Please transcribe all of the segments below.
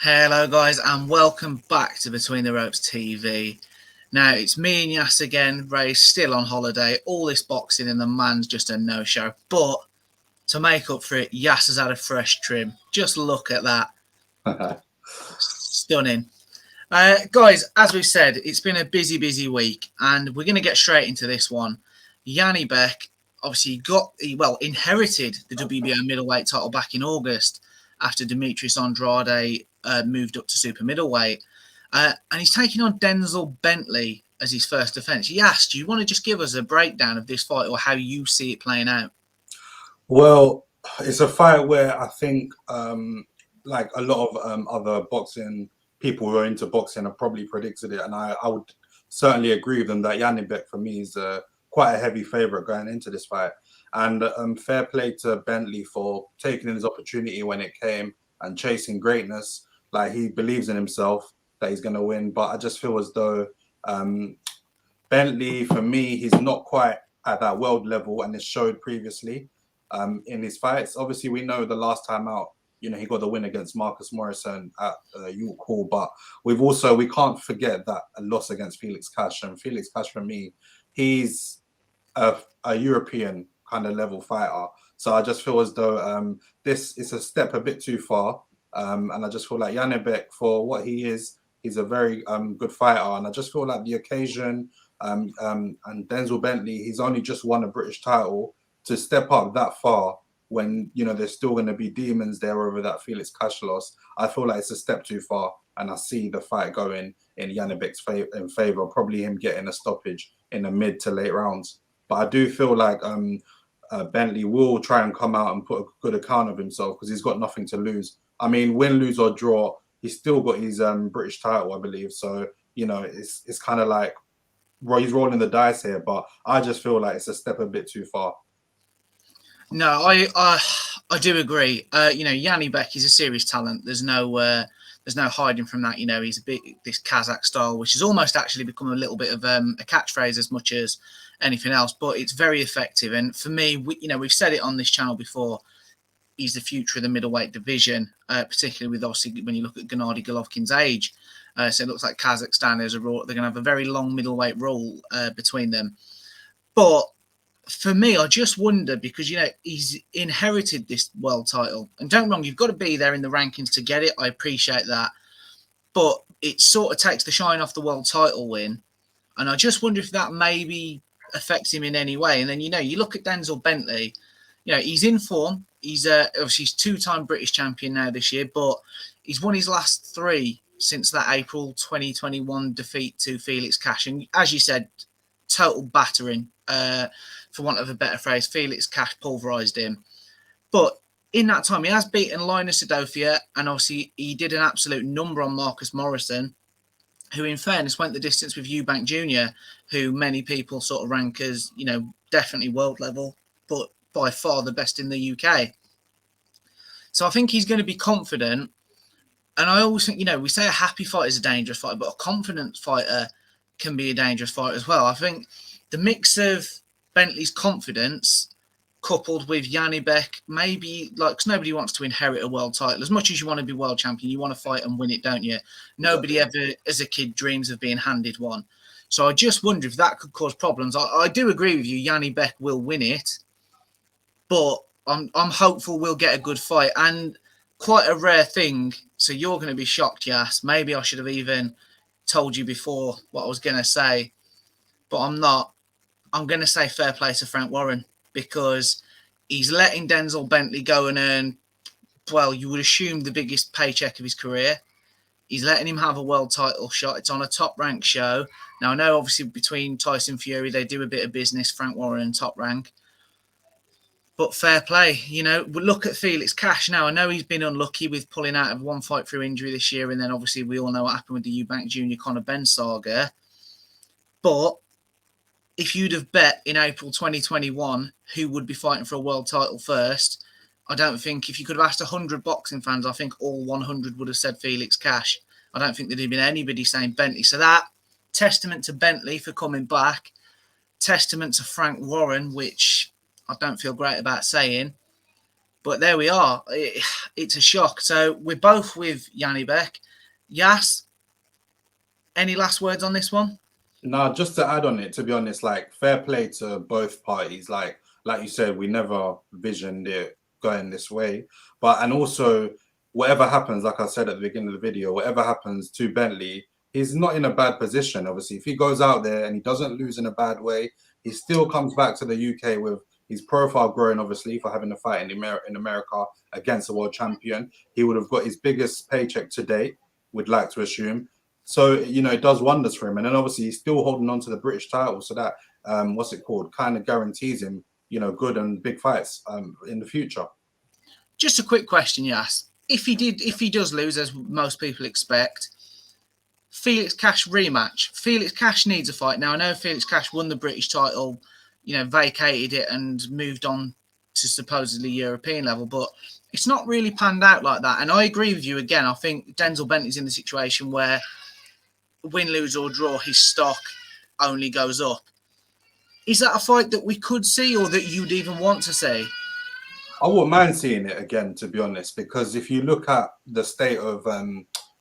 Hello, guys, and welcome back to Between the Ropes TV. Now, it's me and Yas again. Ray's still on holiday. All this boxing and the man's just a no-show. But to make up for it, Yas has had a fresh trim. Just look at that. Stunning. Guys, as we've said, it's been a busy week, and we're going to get straight into this one. Janibek obviously inherited the WBO middleweight title back in August after Demetrius Andrade moved up to super middleweight. And he's taking on Denzel Bentley as his first defense. Yas, do you want to just give us a breakdown of this fight or how you see it playing out? Well, it's a fight where I think, like a lot of other boxing people who are into boxing have probably predicted it, and I would certainly agree with them that Janibek for me is quite a heavy favourite going into this fight. And fair play to Bentley for taking his opportunity when it came and chasing greatness. Like, he believes in himself that he's going to win, but I just feel as though Bentley, for me, he's not quite at that world level, and it showed previously in his fights. Obviously, we know the last time out, he got the win against Marcus Morrison at York Hall, but we can't forget that a loss against Felix Cash. And Felix Cash, for me, he's a European kind of level fighter. So I just feel as though this is a step a bit too far. And I just feel like Janibek, for what he is, he's a very good fighter. And I just feel like the occasion and Denzel Bentley, he's only just won a British title. To step up that far when there's still going to be demons there over that Felix Cash loss, I feel like it's a step too far, and I see the fight going in Janibek's favor, probably him getting a stoppage in the mid to late rounds. But I do feel like Bentley will try and come out and put a good account of himself because he's got nothing to lose. I mean, win, lose or draw, he's still got his British title, I believe. So it's kind of like he's rolling the dice here, but I just feel like it's a step a bit too far. No, I do agree. Janibek is a serious talent. There's no hiding from that. He's a bit this Kazakh style, which has almost actually become a little bit of a catchphrase as much as anything else. But it's very effective. And for me, we've said it on this channel before. He's the future of the middleweight division, particularly with obviously when you look at Gennady Golovkin's age. So it looks like Kazakhstan they're going to have a very long middleweight rule between them. But for me, I just wonder because, he's inherited this world title. And don't get me wrong, you've got to be there in the rankings to get it. I appreciate that. But it sort of takes the shine off the world title win. And I just wonder if that maybe affects him in any way. And then, you look at Denzel Bentley, he's in form. He's obviously he's two-time British champion now this year, but he's won his last three since that April 2021 defeat to Felix Cash. And as you said, total battering. For want of a better phrase, Felix Cash pulverised him. But in that time, he has beaten Linus Adofia, and obviously he did an absolute number on Marcus Morrison, who in fairness went the distance with Eubank Jr., who many people sort of rank as, definitely world level, but by far the best in the UK. So I think he's going to be confident. And I always think, we say a happy fighter is a dangerous fighter, but a confident fighter can be a dangerous fighter as well. I think the mix of Bentley's confidence coupled with Janibek, maybe because nobody wants to inherit a world title. As much as you want to be world champion, you want to fight and win it, don't you? Nobody ever, as a kid, dreams of being handed one. So I just wonder if that could cause problems. I do agree with you. Janibek will win it, but I'm hopeful we'll get a good fight and quite a rare thing. So you're going to be shocked, Yas. Maybe I should have even told you before what I was going to say, but I'm not. I'm going to say fair play to Frank Warren because he's letting Denzel Bentley go and earn, well, you would assume the biggest paycheck of his career. He's letting him have a world title shot. It's on a top rank show. Now, I know obviously between Tyson Fury, they do a bit of business, Frank Warren and Top Rank. But fair play, we look at Felix Cash now. I know he's been unlucky with pulling out of one fight through injury this year. And then obviously we all know what happened with the Eubank Jr. Conor Benn saga. But if you'd have bet in April 2021 who would be fighting for a world title first, I don't think if you could have asked 100 boxing fans, I think all 100 would have said Felix Cash. I don't think there'd have been anybody saying Bentley. So that testament to Bentley for coming back, testament to Frank Warren, which I don't feel great about saying. But there we are. It's a shock. So we're both with Janibek. Yas, any last words on this one? No, just to add on it, to be honest, like fair play to both parties. Like you said, we never visioned it going this way. But and also whatever happens, like I said at the beginning of the video, whatever happens to Bentley, he's not in a bad position. Obviously, if he goes out there and he doesn't lose in a bad way, he still comes back to the UK with his profile growing, obviously, for having a fight in America against a world champion. He would have got his biggest paycheck to date, we'd like to assume. So, it does wonders for him. And then obviously he's still holding on to the British title. So that, what's it called, kind of guarantees him, good and big fights in the future. Just a quick question, Yas. If he does lose, as most people expect, Felix Cash rematch. Felix Cash needs a fight. Now, I know Felix Cash won the British title, vacated it and moved on to supposedly European level, but it's not really panned out like that. And I agree with you again. I think Denzel Bentley's in the situation where win, lose or draw, his stock only goes up. Is that a fight that we could see or that you'd even want to see? I wouldn't mind seeing it again, to be honest, because if you look at the state of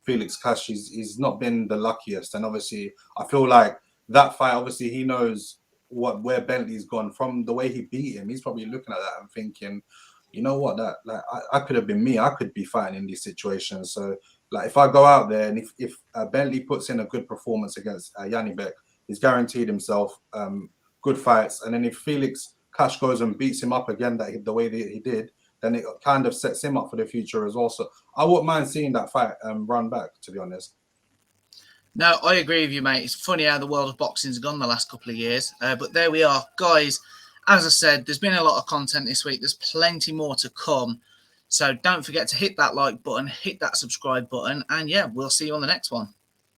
Felix Cash, he's not been the luckiest. And obviously, I feel like that fight, obviously, he knows where Bentley's gone from the way he beat him. He's probably looking at that and thinking, you know what, I could have been me. I could be fighting in these situations. So, like, if I go out there and if Bentley puts in a good performance against Janibek, he's guaranteed himself good fights. And then if Felix Cash goes and beats him up again the way that he did, then it kind of sets him up for the future as well. So I wouldn't mind seeing that fight run back, to be honest. No, I agree with you, mate. It's funny how the world of boxing's gone the last couple of years. But there we are. Guys, as I said, there's been a lot of content this week. There's plenty more to come. So don't forget to hit that like button, hit that subscribe button, and yeah, we'll see you on the next one.